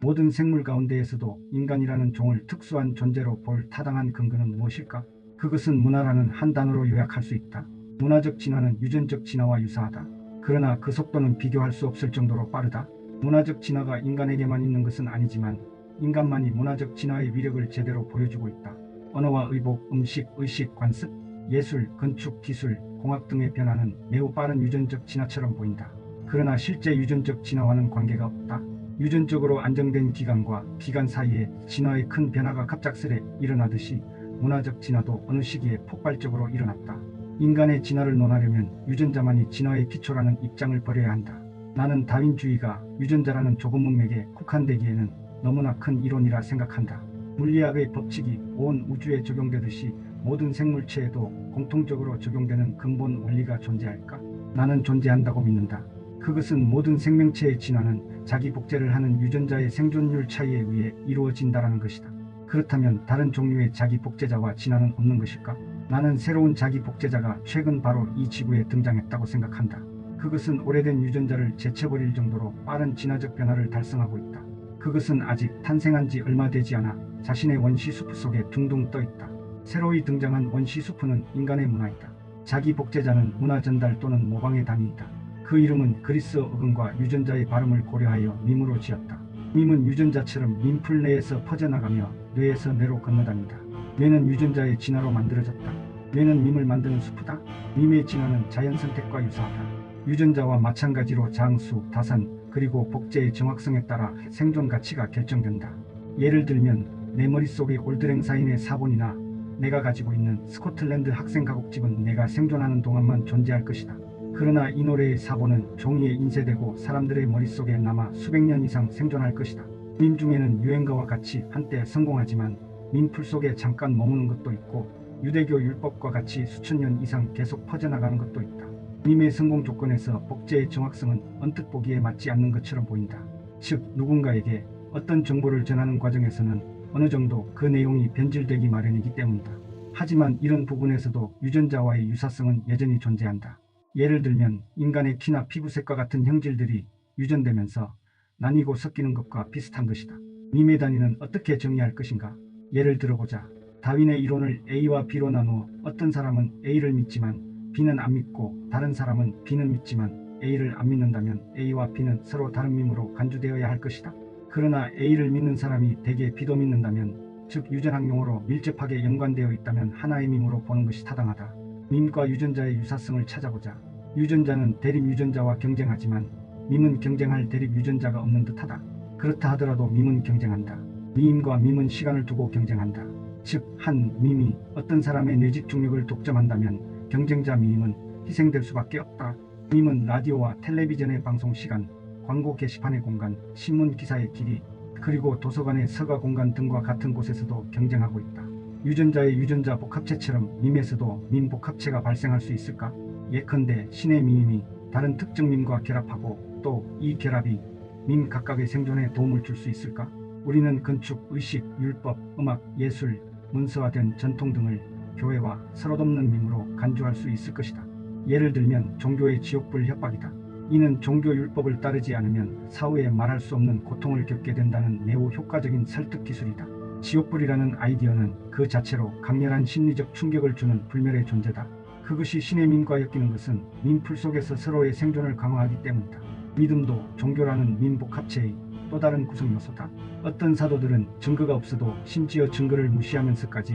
모든 생물 가운데에서도 인간이라는 종을 특수한 존재로 볼 타당한 근거는 무엇일까? 그것은 문화라는 한 단어로 요약할 수 있다. 문화적 진화는 유전적 진화와 유사하다. 그러나 그 속도는 비교할 수 없을 정도로 빠르다. 문화적 진화가 인간에게만 있는 것은 아니지만 인간만이 문화적 진화의 위력을 제대로 보여주고 있다. 언어와 의복, 음식, 의식, 관습, 예술, 건축, 기술, 공학 등의 변화는 매우 빠른 유전적 진화처럼 보인다. 그러나 실제 유전적 진화와는 관계가 없다. 유전적으로 안정된 기간과 기간 사이에 진화의 큰 변화가 갑작스레 일어나듯이 문화적 진화도 어느 시기에 폭발적으로 일어났다. 인간의 진화를 논하려면 유전자만이 진화의 기초라는 입장을 버려야 한다. 나는 다윈주의가 유전자라는 좁은 문맥에 국한되기에는 너무나 큰 이론이라 생각한다. 물리학의 법칙이 온 우주에 적용되듯이 모든 생물체에도 공통적으로 적용되는 근본 원리가 존재할까? 나는 존재한다고 믿는다. 그것은 모든 생명체의 진화는 자기 복제를 하는 유전자의 생존율 차이에 의해 이루어진다라는 것이다. 그렇다면 다른 종류의 자기 복제자와 진화는 없는 것일까? 나는 새로운 자기 복제자가 최근 바로 이 지구에 등장했다고 생각한다. 그것은 오래된 유전자를 제쳐버릴 정도로 빠른 진화적 변화를 달성하고 있다. 그것은 아직 탄생한 지 얼마 되지 않아 자신의 원시 수프 속에 둥둥 떠 있다. 새로이 등장한 원시 수프는 인간의 문화이다. 자기 복제자는 문화 전달 또는 모방의 단위이다. 그 이름은 그리스어 어근과 유전자의 발음을 고려하여 밈으로 지었다. 밈은 유전자처럼 밈풀 내에서 퍼져나가며 뇌에서 뇌로 건너다닌다. 뇌는 유전자의 진화로 만들어졌다. 뇌는 밈을 만드는 수프다. 밈의 진화는 자연선택과 유사하다. 유전자와 마찬가지로 장수, 다산, 그리고 복제의 정확성에 따라 생존 가치가 결정된다. 예를 들면 내 머릿속의 올드랭사인의 사본이나 내가 가지고 있는 스코틀랜드 학생 가곡집은 내가 생존하는 동안만 존재할 것이다. 그러나 이 노래의 사본은 종이에 인쇄되고 사람들의 머릿속에 남아 수백 년 이상 생존할 것이다. 밈 중에는 유행가와 같이 한때 성공하지만 밈풀 속에 잠깐 머무는 것도 있고 유대교 율법과 같이 수천 년 이상 계속 퍼져나가는 것도 있다. 밈의 성공 조건에서 복제의 정확성은 언뜻 보기에 맞지 않는 것처럼 보인다. 즉 누군가에게 어떤 정보를 전하는 과정에서는 어느 정도 그 내용이 변질되기 마련이기 때문이다. 하지만 이런 부분에서도 유전자와의 유사성은 여전히 존재한다. 예를 들면 인간의 키나 피부색과 같은 형질들이 유전되면서 나뉘고 섞이는 것과 비슷한 것이다. 밈의 단위는 어떻게 정의할 것인가? 예를 들어보자. 다윈의 이론을 A와 B로 나누어 어떤 사람은 A를 믿지만 B는 안 믿고 다른 사람은 B는 믿지만 A를 안 믿는다면 A와 B는 서로 다른 밈으로 간주되어야 할 것이다. 그러나 A를 믿는 사람이 대개 B도 믿는다면, 즉 유전학 용어로 밀접하게 연관되어 있다면 하나의 밈으로 보는 것이 타당하다. 밈과 유전자의 유사성을 찾아보자. 유전자는 대립 유전자와 경쟁하지만 밈은 경쟁할 대립 유전자가 없는 듯하다. 그렇다 하더라도 밈은 경쟁한다. 밈과 밈은 시간을 두고 경쟁한다. 즉 한 밈이 어떤 사람의 뇌 집중력을 독점한다면 경쟁자 밈은 희생될 수밖에 없다. 밈은 라디오와 텔레비전의 방송 시간, 광고 게시판의 공간, 신문 기사의 길이, 그리고 도서관의 서가 공간 등과 같은 곳에서도 경쟁하고 있다. 유전자의 유전자 복합체처럼 밈에서도 밈 복합체가 발생할 수 있을까? 예컨대 신의 밈이 다른 특정 밈과 결합하고 또 이 결합이 밈 각각의 생존에 도움을 줄 수 있을까? 우리는 건축, 의식, 율법, 음악, 예술, 문서화된 전통 등을 교회와 서로 돕는 밈으로 간주할 수 있을 것이다. 예를 들면 종교의 지옥불 협박이다. 이는 종교 율법을 따르지 않으면 사후에 말할 수 없는 고통을 겪게 된다는 매우 효과적인 설득 기술이다. 지옥불이라는 아이디어는 그 자체로 강렬한 심리적 충격을 주는 불멸의 존재다. 그것이 신의 밈과 엮이는 것은 밈풀 속에서 서로의 생존을 강화하기 때문이다. 믿음도 종교라는 밈 복합체의 또 다른 구성 요소다. 어떤 사도들은 증거가 없어도 심지어 증거를 무시하면서까지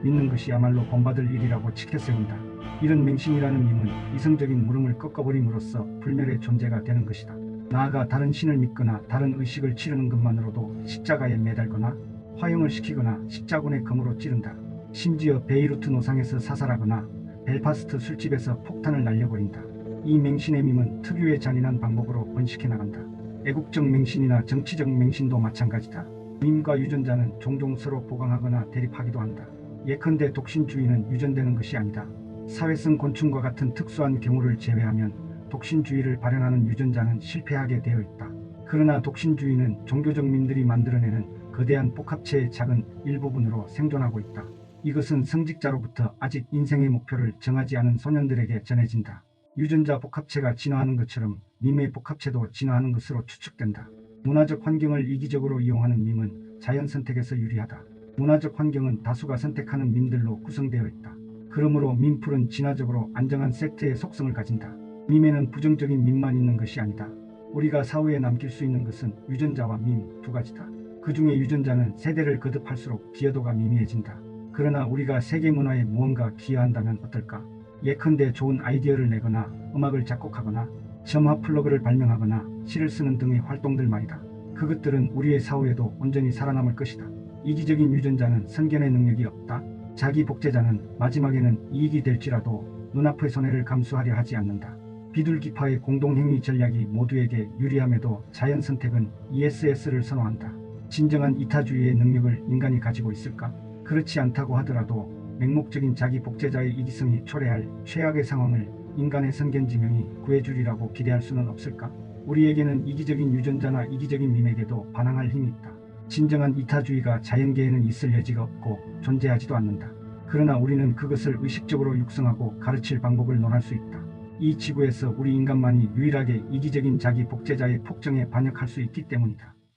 믿는 것이야말로 본받을 일이라고 치켜세운다. 이런 맹신이라는 밈은 이성적인 물음을 꺾어버림으로써 불멸의 존재가 되는 것이다. 나아가 다른 신을 믿거나 다른 의식을 치르는 것만으로도 십자가에 매달거나 화형을 시키거나 십자군의 검으로 찌른다. 심지어 베이루트 노상에서 사살하거나 벨파스트 술집에서 폭탄을 날려버린다. 이 맹신의 밈은 특유의 잔인한 방법으로 번식해 나간다. 애국적 맹신이나 정치적 맹신도 마찬가지다. 밈과 유전자는 종종 서로 보강하거나 대립하기도 한다. 예컨대 독신주의는 유전되는 것이 아니다. 사회성 곤충과 같은 특수한 경우를 제외하면 독신주의를 발현하는 유전자는 실패하게 되어 있다. 그러나 독신주의는 종교적 밈들이 만들어내는 거대한 복합체의 작은 일부분으로 생존하고 있다. 이것은 성직자로부터 아직 인생의 목표를 정하지 않은 소년들에게 전해진다. 유전자 복합체가 진화하는 것처럼 밈의 복합체도 진화하는 것으로 추측된다. 문화적 환경을 이기적으로 이용하는 밈은 자연 선택에서 유리하다. 문화적 환경은 다수가 선택하는 밈들로 구성되어 있다. 그러므로 밈풀은 진화적으로 안정한 세트의 속성을 가진다. 밈에는 부정적인 밈만 있는 것이 아니다. 우리가 사후에 남길 수 있는 것은 유전자와 밈 두 가지다. 그 중에 유전자는 세대를 거듭할수록 기여도가 미미해진다. 그러나 우리가 세계 문화에 무언가 기여한다면 어떨까? 예컨대 좋은 아이디어를 내거나 음악을 작곡하거나 점화 플러그를 발명하거나 시를 쓰는 등의 활동들 말이다. 그것들은 우리의 사후에도 온전히 살아남을 것이다. 이기적인 유전자는 선견의 능력이 없다. 자기 복제자는 마지막에는 이익이 될지라도 눈앞의 손해를 감수하려 하지 않는다. 비둘기파의 공동행위 전략이 모두에게 유리함에도 자연 선택은 ESS를 선호한다. 진정한 이타주의의 능력을 인간이 가지고 있을까? 그렇지 않다고 하더라도 맹목적인 자기 복제자의 이기성이 초래할 최악의 상황을 인간의 선견지명이 구해주리라고 기대할 수는 없을까? 우리에게는 이기적인 유전자나 이기적인 밈에게도 반항할 힘이 있다. 진정한 이타주의가 자연계에는 있을 여지가 없고 존재하지도 않는다. 그러나 우리는 그것을 의식적으로 육성하고 가르칠 방법을 논할 수 있다. 이 지구에서 우리 인간만이 유일하게 이기적인 자기 복제자의 폭정에 반역할 수 있기 때문이다.